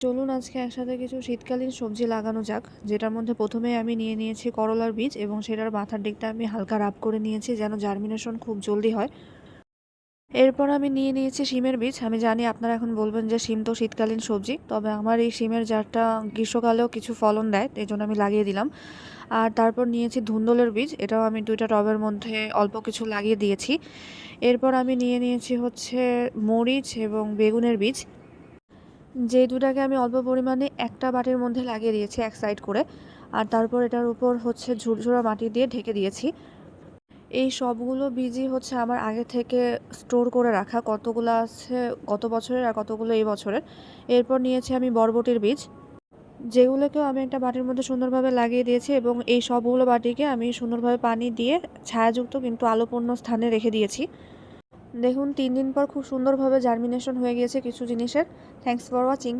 চলুন আজকে একসাথে কিছু শীতকালীন সবজি লাগানো যাক। যেটার মধ্যে ১ম এই আমি নিয়ে নিয়েছি করলার বীজ এবং সেটার মাথার দিকটা আমি হালকা রাব করে নিয়েছি যেন জার্মিনেশন খুব জলদি হয়। এরপর আমি নিয়ে নিয়েছি শিমের বীজ। আমি জানি আপনারা এখন বলবেন যে শিম তো শীতকালীন সবজি। তবে আমার এই শিমের জাতটা গ্রীষ্মকালেও কিছু ফলন দেয়। এজন্য আমি লাগিয়ে দিলাম। আর তারপর নিয়েছি ধুন্দুলের বীজ। এটাও আমি ২ টা টবের মধ্যে অল্প কিছু লাগিয়ে দিয়েছি। এরপর আমি নিয়ে নিয়েছি হচ্ছে মরিচ এবং বেগুনের বীজ। যে দুটাকে আমি অল্প পরিমাণে একটা বাটির মধ্যে লাগিয়ে দিয়েছি এক সাইড করে। আর তারপর এটার উপর হচ্ছে ঝুরঝুরা মাটি দিয়ে ঢেকে দিয়েছি। এই সবগুলো বীজই হচ্ছে আমার আগে থেকে স্টোর করে রাখা, কতগুলো আছে গত বছরের আর কতগুলো এই বছরের। এরপর নিয়েছি আমি বরবটির বীজ, যেগুলোকেও আমি একটা বাটির মধ্যে সুন্দরভাবে লাগিয়ে দিয়েছি এবং এই সবগুলো বাটিকে আমি সুন্দরভাবে পানি দিয়ে ছায়াযুক্ত কিন্তু আলোপূর্ণ স্থানে রেখে দিয়েছি। দেখুন ৩ দিন পর খুব সুন্দরভাবে জার্মিনেশন হয়ে গিয়েছে কিছু জিনিসের। Thanks for watching.